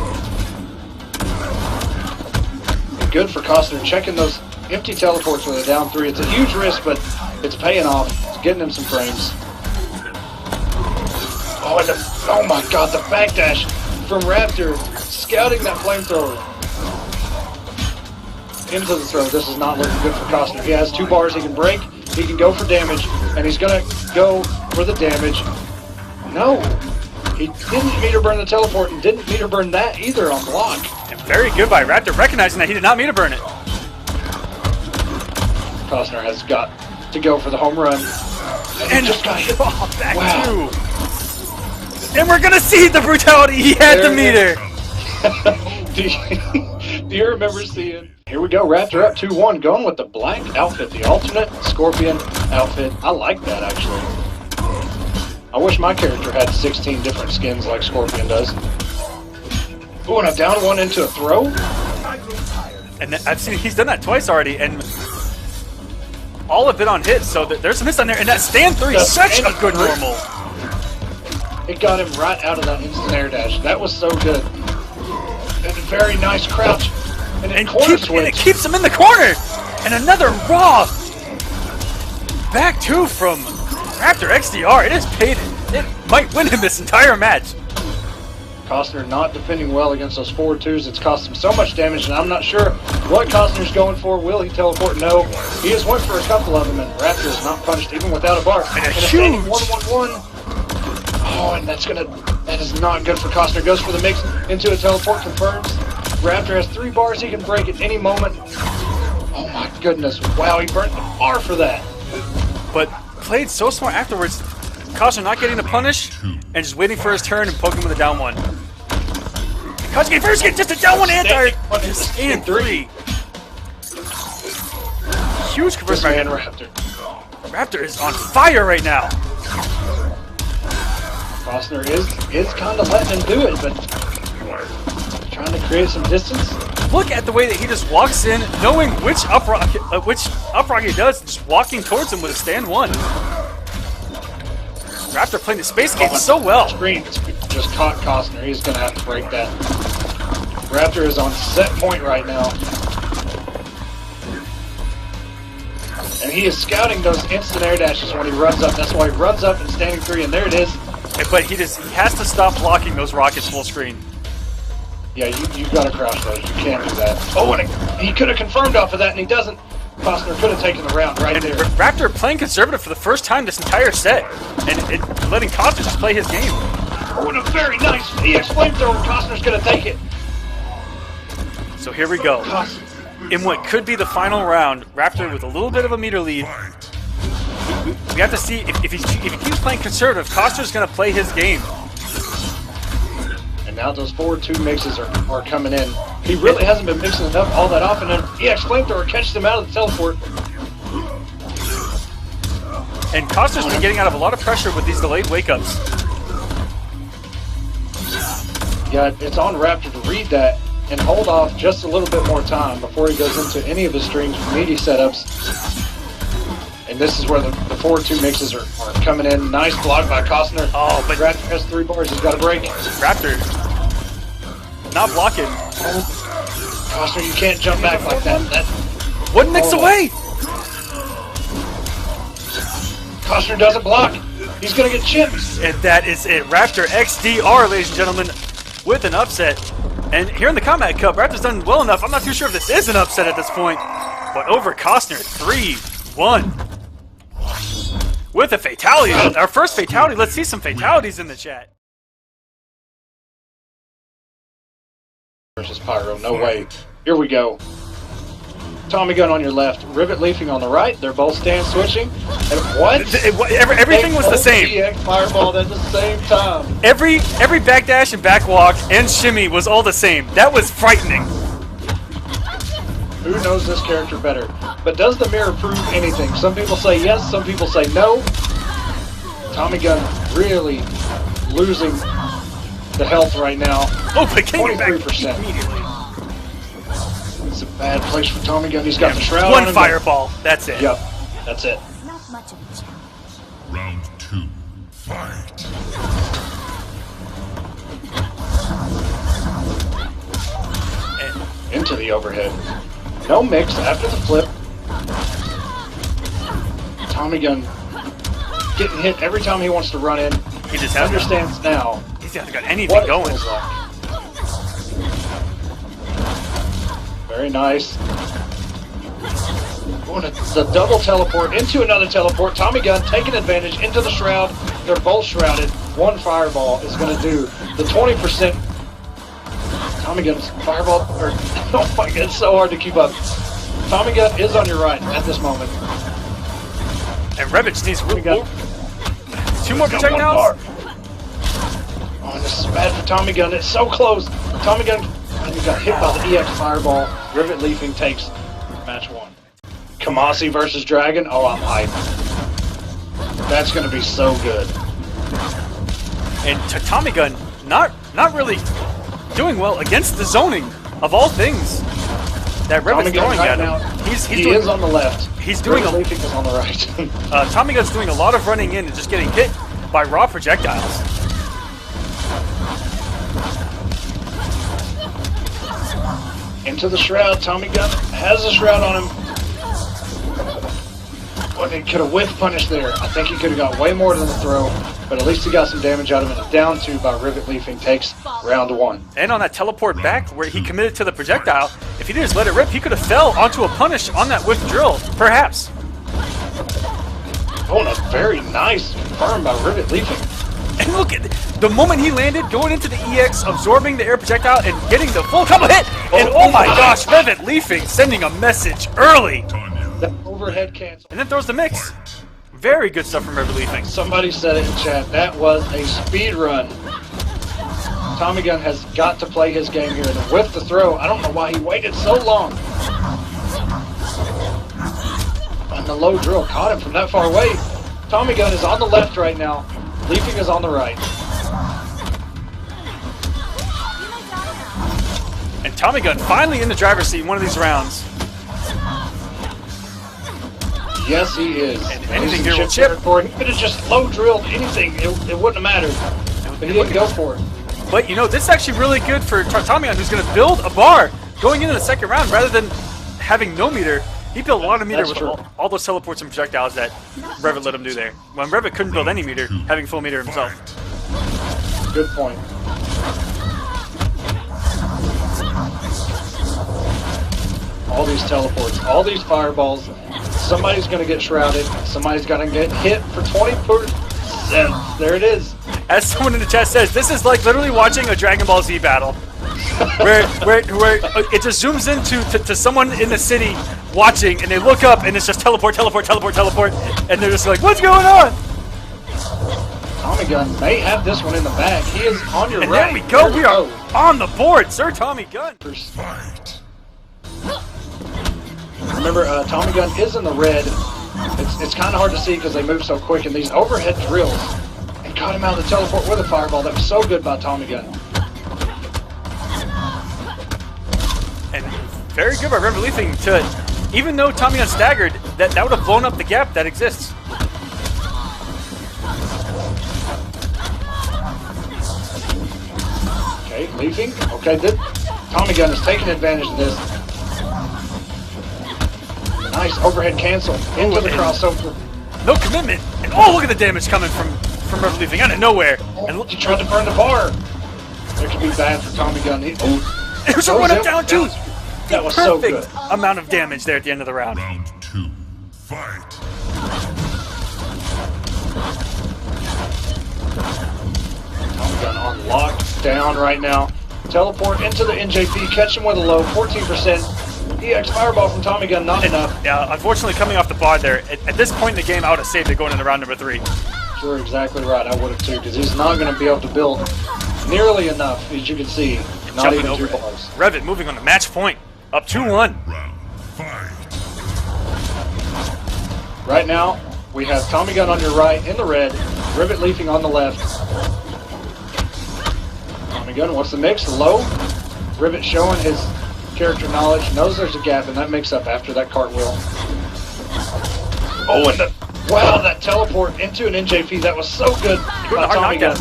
S1: Good for Cossner, checking those empty teleports with a down 3. It's a huge risk, but it's paying off. It's getting him some frames. Oh, and oh my God, the backdash from Raptor, scouting that flamethrower into the throw. This is not looking good for Cossner. He has 2 bars he can break, he can go for damage, and he's gonna go for the damage. No, he didn't meter burn the teleport and didn't meter burn that either on block.
S2: And very good by Raptor, recognizing that he did not meter burn it.
S1: Cossner has got to go for the home run.
S2: And
S1: just got hit.
S2: Back
S1: Wow.
S2: 2. And we're gonna see the brutality. He had the meter.
S1: Do you remember seeing? Here we go. Raptor up 2-1. Going with the black outfit, the alternate Scorpion outfit. I like that actually. I wish my character had 16 different skins like Scorpion does. Ooh, and a down one into a throw?
S2: And I've seen he's done that twice already, and all of it on hits, so there's a miss on there, and that stand 3 is such a good normal.
S1: It got him right out of that instant air dash. That was so good. And a very nice crouch. And
S2: it keeps him in the corner! And another raw back two from RaptorXDR. It has paid it. It might win him this entire match.
S1: Cossner not defending well against those 4-2s. It's cost him so much damage, and I'm not sure what Cossner's going for. Will he teleport? No. He has went for a couple of them, and Raptor is not punished even without a bar.
S2: And a huge
S1: 1-1-1. Oh, and that is not good for Cossner. Goes for the mix into a teleport, confirms. Raptor has 3 bars. He can break at any moment. Oh my goodness. Wow, he burnt the bar for that.
S2: But played so smart afterwards. Cossner not getting the punish and just waiting for his turn and poking him with a down one. Cossner getting first get just a down one anti. Just in 3. Huge conversion by
S1: Raptor.
S2: Raptor is on fire right now.
S1: Cossner is kind of letting him do it, but trying to create some distance.
S2: Look at the way that he just walks in, knowing which up rock he does, just walking towards him with a stand 1. Raptor playing the space game so well.
S1: Screen just caught Cossner. He's going to have to break that. Raptor is on set point right now. And he is scouting those instant air dashes when he runs up. That's why he runs up and standing 3, and there it is.
S2: But he has to stop blocking those rockets full screen.
S1: Yeah, you got to crouch those. You can't do that. Oh, and he could have confirmed off of that, and he doesn't. Cossner could have taken the round right there.
S2: Raptor playing conservative for the first time this entire set, and letting Cossner just play his game.
S1: Oh, and a very nice EX flamethrower. Cossner's going to take it.
S2: So here we go. In what could be the final round, Raptor with a little bit of a meter lead. We have to see if he keeps playing conservative, Cossner's going to play his game.
S1: And now those 4-2 mixes are coming in. He really hasn't been mixing it up all that often, and EX Flamethrower catches him out of the teleport.
S2: And Cossner's been getting out of a lot of pressure with these delayed wake-ups.
S1: Yeah, it's on Raptor to read that and hold off just a little bit more time before he goes into any of his strings meaty setups. And this is where the 4-2 mixes are coming in. Nice block by Cossner.
S2: Oh, but
S1: Raptor has 3 bars. He's got to break.
S2: Raptor not blocking.
S1: Cossner, you can't jump back like that.
S2: One mix away.
S1: Cossner doesn't block. He's going to get chipped.
S2: And that is it. RaptorXDR, ladies and gentlemen, with an upset. And here in the Combat Cup, Raptor's done well enough. I'm not too sure if this is an upset at this point. But over Cossner, 3-1. With a fatality. Our first fatality. Let's see some fatalities in the chat.
S1: Versus Pyro. No way. Here we go. Tommy Gun on your left. Revetleafing on the right. They're both stand switching. And what?
S2: Everything was the same.
S1: EX Fireball at the same time.
S2: Every backdash and backwalk and shimmy was all the same. That was frightening.
S1: Who knows this character better? But does the mirror prove anything? Some people say yes, some people say no. Tommy Gun really losing the health right now.
S2: Oh, but can you back
S1: 23%
S2: immediately?
S1: It's a bad place for Tommy Gun. He's got the shroud
S2: One
S1: on him.
S2: fireball. That's it.
S1: Yep, that's it.
S4: Not much of a challenge.
S3: Round 2, fight.
S1: Into the overhead. No mix after the flip. Tommy Gun getting hit every time he wants to run in.
S2: He just
S1: understands now.
S2: He's not got anything
S1: What it
S2: going.
S1: feels like. Very nice. Going to the double teleport into another teleport. Tommy Gun taking advantage into the shroud. They're both shrouded. One fireball is going to do the 20%. Tommy Gun's fireball. Oh my god, it's so hard to keep up. Tommy Gun is on your right at this moment.
S2: And Revich needs 2 more
S1: He's got
S2: projectiles.
S1: 1 bar. Oh, and this is bad for Tommy Gun. It's so close. Tommy Gun got hit by the EX Fireball. Revetleafing takes match 1. Kamasi versus Dragon. Oh, I'm hyped. That's going to be so good.
S2: And TheSirTommyGun not really doing well against the zoning of all things that Revet's throwing at him.
S1: He is on the left.
S2: He's doing
S1: Revetleafing is on the right.
S2: TheSirTommyGun's doing a lot of running in and just getting hit by raw projectiles.
S1: Into the shroud. TheSirTommyGun has a shroud on him. Well, he could have whiff punished there. I think he could have got way more than the throw, but at least he got some damage out of it. A down 2 by Revetleafing takes round 1.
S2: And on that teleport back where he committed to the projectile, if he didn't just let it rip, he could have fell onto a punish on that whiff drill, perhaps.
S1: Oh, and a very nice burn by Revetleafing.
S2: And look at the moment he landed, going into the EX, absorbing the air projectile, and getting the full combo hit. And oh my gosh, Revetleafing sending a message early.
S1: That overhead cancel.
S2: And then throws the mix. Very good stuff from Revetleafing.
S1: Somebody said it in chat. That was a speed run. TheSirTommyGun has got to play his game here. And with the throw, I don't know why he waited so long. And the low drill caught him from that far away. TheSirTommyGun is on the left right now. Leafing is on the right.
S2: And TheSirTommyGun finally in the driver's seat in one of these rounds.
S1: Yes, he is.
S2: And anything here will chip.
S1: He could have just low drilled anything. It wouldn't have mattered. But he didn't go for it.
S2: But you know, this is actually really good for TheSirTommyGun, who's going to build a bar going into the second round rather than having no meter. He built a lot of meter with all those teleports and projectiles that Revet let him do there. When Revet couldn't build any meter, having full meter himself.
S1: Good point. All these teleports, all these fireballs. Somebody's going to get shrouded. Somebody's going to get hit for 20%. There it is.
S2: As someone in the chat says, this is like literally watching a Dragon Ball Z battle. where it just zooms into to someone in the city watching, and they look up, and it's just teleport, teleport, teleport, teleport, and they're just like, what's going on?
S1: TheSirTommyGun may have this one in the bag. He is on your
S2: and
S1: right.
S2: There we go. We are on the board. TheSirTommyGun.
S3: Fight.
S1: Remember, TheSirTommyGun is in the red. It's kind of hard to see because they move so quick, and these overhead drills. And caught him out of the teleport with a fireball. That was so good by TheSirTommyGun.
S2: And very good by Revetleafing to, even though TheSirTommyGun staggered, that would have blown up the gap that exists.
S1: Okay, leafing. Okay, TheSirTommyGun is taking advantage of this. Nice overhead cancel into the crossover.
S2: No commitment. And oh, look at the damage coming from Revetleafing out of nowhere. And
S1: He tried to burn the bar. That could be bad for TheSirTommyGun.
S2: It was a run up down too.
S1: That was so good.
S2: Amount of damage there at the end of the round.
S3: Round 2. Fight.
S1: TheSirTommyGun on lockdown right now. Teleport into the NJP, catch him with a low, 14%. EX fireball from TheSirTommyGun, not enough.
S2: Yeah, unfortunately coming off the board there. At this point in the game, I would have saved it going into round number 3.
S1: You're exactly right, I would have too, because he's not going to be able to build nearly enough, as you can see. Not even 2 bars.
S2: Revet moving on to match point, up 2-1.
S3: Round 5.
S1: Right now, we have TheSirTommyGun on your right in the red, Revetleafing on the left. TheSirTommyGun, what's the mix? Low. Revet showing his character knowledge, knows there's a gap in that mix-up after that cartwheel. Oh, and wow, that teleport into an NJP, that was so good by TheSirTommyGun.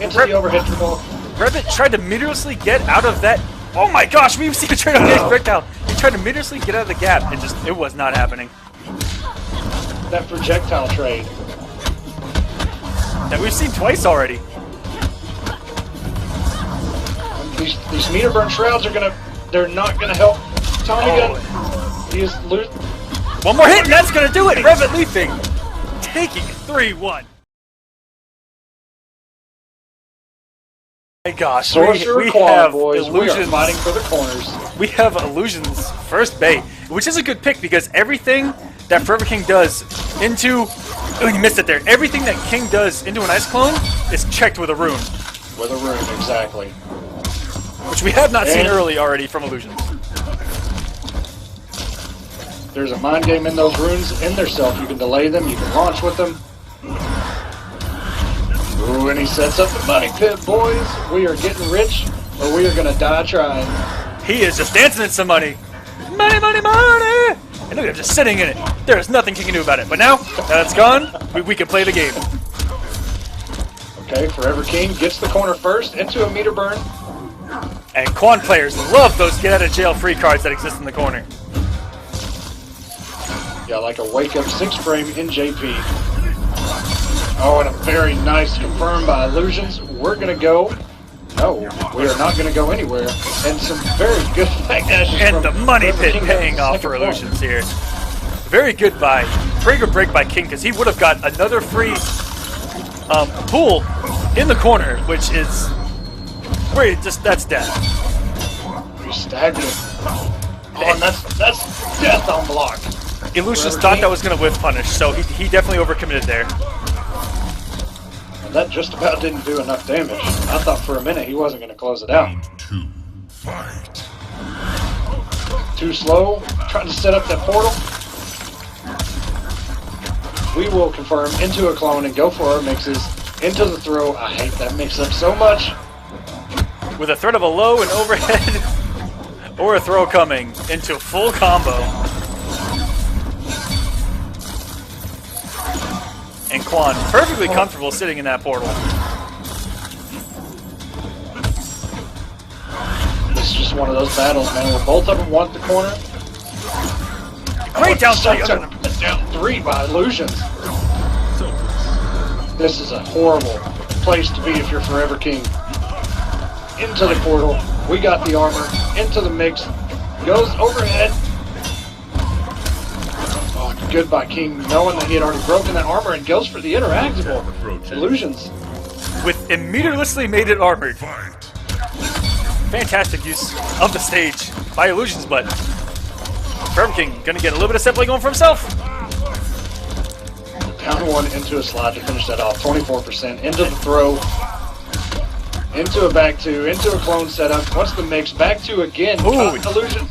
S1: Into the overhead dribble.
S2: Revet tried to meteorously get out of that. Oh my gosh, we've seen a trade on the projectile. He tried to meteorously get out of the gap, and it was not happening.
S1: That projectile trade.
S2: That we've seen twice already.
S1: These meter burn shrouds are they're not gonna help TheSirTommyGun. He is losing.
S2: One more hit and that's gonna do it! Revetleafing taking it 3-1. My gosh,
S1: Sorcerer
S2: we
S1: Quan,
S2: have
S1: boys. We are
S2: illusions.
S1: fighting for the corners.
S2: We have illusions first bait, which is a good pick because everything that Forever King does into... Oh, you missed it there. Everything that King does into an ice clone is checked with a rune.
S1: With a rune, exactly.
S2: Which we have not seen early already from illusions.
S1: There's a mind game in those runes in theirself. You can delay them, you can launch with them. Ooh, Ooh, and he sets up the money pit, boys. We are getting rich, or we are going to die trying.
S2: He is just dancing in some money. Money, money, money! And look at him just sitting in it. There is nothing he can do about it. But now that it's gone, we can play the game.
S1: Okay, Forever King gets the corner first into a meter burn.
S2: And Quan players love those get out of jail free cards that exist in the corner.
S1: Yeah, like a wake up 6 frame in JP. Oh, and a very nice confirmed by iLuusions. We're going to go. No, we are not going to go anywhere. And some very good back dashes.
S2: And the money
S1: Forever
S2: pit
S1: King
S2: paying off for
S1: second
S2: iLuusions here. Very good by trigger break by King, because he would have got another free pool in the corner, which is where that's death.
S1: He staggered it. Oh, and that's death on block.
S2: iLuusions thought that was going to whiff punish, so he definitely overcommitted there.
S1: And that just about didn't do enough damage. I thought for a minute he wasn't going to close it out.
S3: Round 2. Fight.
S1: Too slow, trying to set up that portal. We will confirm into a clone and go for our mixes. Into the throw. I hate that mix-up so much.
S2: With a threat of a low and overhead, or a throw coming into a full combo. And Quan perfectly comfortable sitting in that portal.
S1: This is just one of those battles, man, where both of them want the corner.
S2: Great down three.
S1: Down 3 by iLuusions. This is a horrible place to be if you're Forever King. Into the portal. We got the armor. Into the mix. Goes overhead. Oh, good by King, knowing that he had already broken that armor, and goes for the interactable. iLuusions.
S2: With immediately made it armored.
S3: Fight.
S2: Fantastic use of the stage by iLuusions, but Forever King gonna get a little bit of step play going for himself.
S1: Down 1 into a slide to finish that off. 24%. Into the throw. Into a back 2. Into a clone setup. What's the mix? Back 2 again.
S2: Ooh.
S1: iLuusions.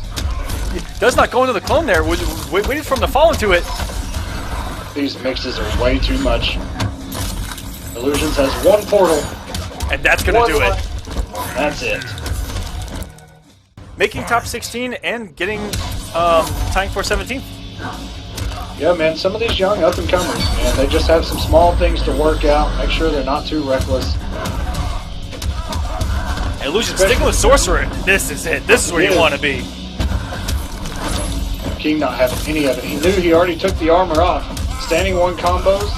S2: Does not go into the clone there. Waited for him to fall into it.
S1: These mixes are way too much. iLuusions has 1 portal.
S2: And that's gonna do it.
S1: That's it.
S2: Making top 16 and getting tying for 17th.
S1: Yeah, man, some of these young up-and-comers, man, they just have some small things to work out. Make sure they're not too reckless.
S2: iLuusions sticking with Sorcerer. This is it. This is where you want to be.
S1: King not having any of it. He knew he already took the armor off. Standing 1 combos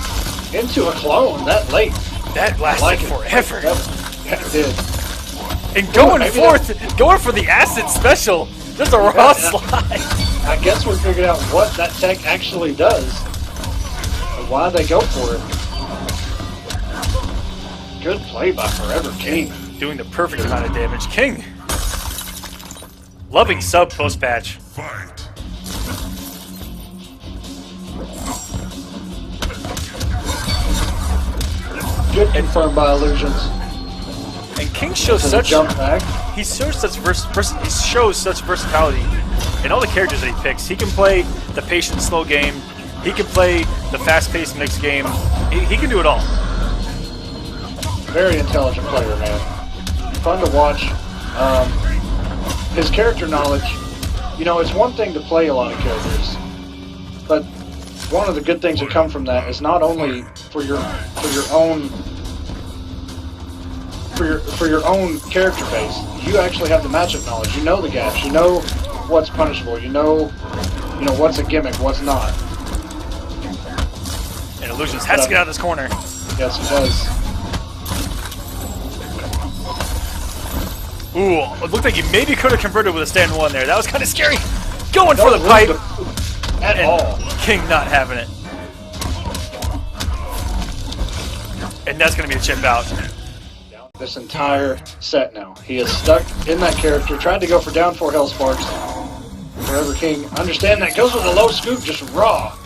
S1: into a clone that late.
S2: That lasted forever.
S1: Yeah, it did.
S2: And going for the acid special. Just a raw slide.
S1: I guess we figured out what that tech actually does. And why they go for it. Good play by Forever King.
S2: Doing the perfect amount of damage. King. Loving sub post-patch.
S3: Fight.
S1: Good confirmed by iLuusions.
S2: And King shows
S1: To the
S2: such
S1: jump back.
S2: he shows such versatility in all the characters that he picks. He can play the patient slow game. He can play the fast-paced mixed game. He can do it all.
S1: Very intelligent player, man. Fun to watch. His character knowledge, you know, it's one thing to play a lot of characters, but one of the good things that come from that is not only for your own character base, you actually have the matchup knowledge. You know the gaps. You know what's punishable. You know what's a gimmick, what's not.
S2: And iLuusions has to get out of this corner.
S1: Yes, he does.
S2: Ooh, it looked like he maybe could have converted with a stand 1 there. That was kind of scary. Going for the pipe.
S1: At all.
S2: King not having it. And that's going to be a chip out.
S1: This entire set now. He is stuck in that character, tried to go for down 4 Hell Sparks. Forever King, understand that, goes with a low scoop, just raw.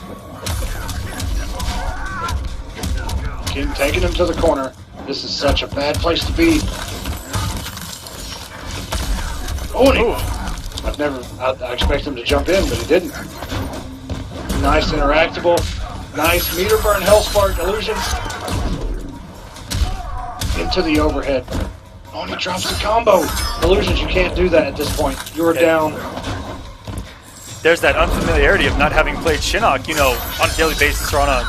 S1: King taking him to the corner. This is such a bad place to be. Oh, I expect him to jump in, but he didn't. Nice interactable. Nice meter burn Hell Spark iLuusions. into the overhead. Oh, and he drops the combo. Illusions, you can't do that at this point. You're down.
S2: There's that unfamiliarity of not having played Shinnok, you know, on a daily basis or on a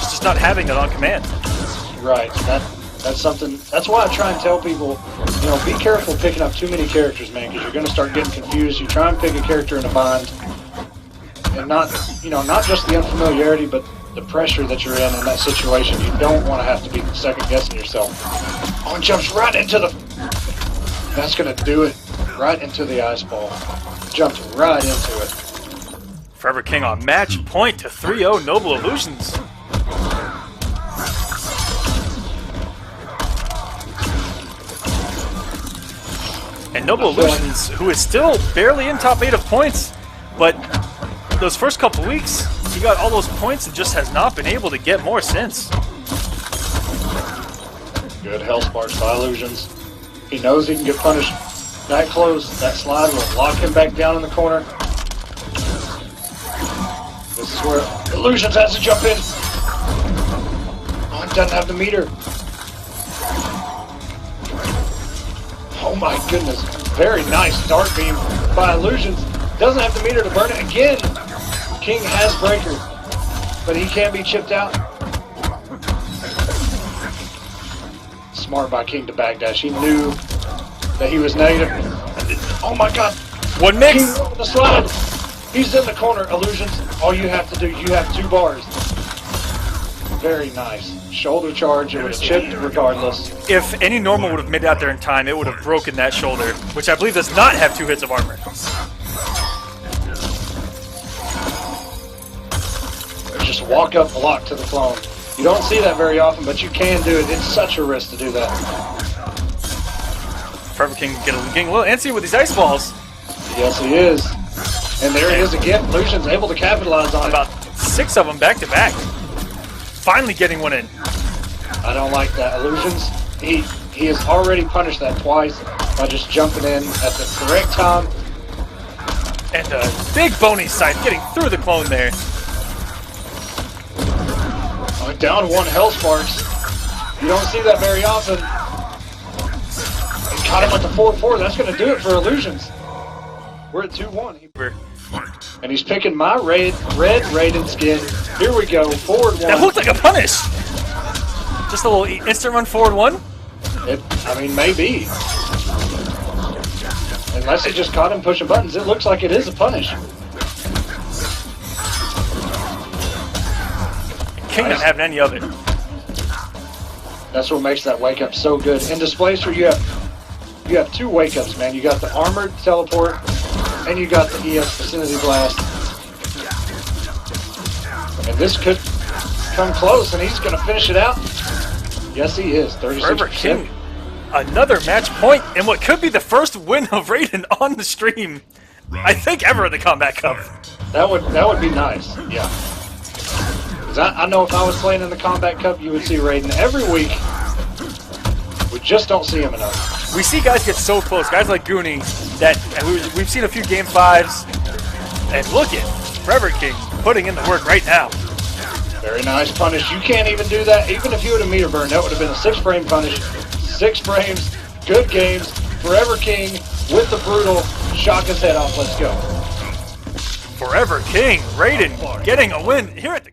S2: just not having it on command.
S1: Right. That's something. That's why I try and tell people, you know, be careful picking up too many characters, man, because you're going to start getting confused. You try and pick a character in a bind, and not, you know, not just the unfamiliarity, but the pressure that you're in that situation. You don't want to have to be second guessing yourself. Oh, and jumps right into the. That's going to do it. Right into the ice ball. Jumped right into it.
S2: Forever King on match point to 3-0 Noble Illusions. And Noble Illusions, who is still barely in top 8 of points, but those first couple weeks, he got all those points and just has not been able to get more since.
S1: Good health sparks by Illusions. He knows he can get punished that close. That slide will lock him back down in the corner. This is where Illusions has to jump in. Oh, it doesn't have the meter. Oh my goodness. Very nice dart beam by Illusions. Doesn't have the meter to burn it again. King has breaker, but he can be chipped out. Smart by King to backdash. He knew that he was negative. Oh my god.
S2: One mix.
S1: King over the slide. He's in the corner. Illusions. All you have to do, you have 2 bars. Very nice. Shoulder charge. It would have chipped regardless.
S2: If any normal would have made it out there in time, it would have broken that shoulder, which I believe does not have 2 hits of armor.
S1: Just walk up block to the clone. You don't see that very often, but you can do it. It's such a risk to do that.
S2: Forever King getting a little antsy with these ice balls.
S1: Yes, he is. And there it is again. Illusion's able to capitalize on it.
S2: About 6 of them back to back. Finally getting one in.
S1: I don't like that. Illusions, he has already punished that twice by just jumping in at the correct time.
S2: And a big bony sight getting through the clone there.
S1: Down 1 health sparks. You don't see that very often. He caught him with the 4-4. That's going to do it for Illusions. We're at 2-1. And he's picking my red Raiden skin. Here we go. Forward 1.
S2: That looked like a punish. Just a little instant run forward 1.
S1: I mean, maybe. Unless he just caught him pushing buttons, it looks like it is a punish.
S2: King not having any of it.
S1: That's what makes that wake up so good. In Displacer, you have 2 wake ups, man. You got the armored teleport, and you got the ES vicinity blast. And this could come close, and he's going to finish it out. Yes, he is. 36%.
S2: Forever King, another match point, and what could be the first win of Raiden on the stream, I think, ever in the Combat Cup.
S1: That would be nice. Yeah. I know if I was playing in the Combat Cup, you would see Raiden every week. We just don't see him enough.
S2: We see guys get so close, guys like Goonie, that we've seen a few Game 5s, and look at Forever King putting in the work right now.
S1: Very nice punish. You can't even do that. Even if you would have meter burn, that would have been a 6-frame punish. 6 frames, good games. Forever King with the brutal, shock his head off. Let's go.
S2: Forever King, Raiden getting a win here at the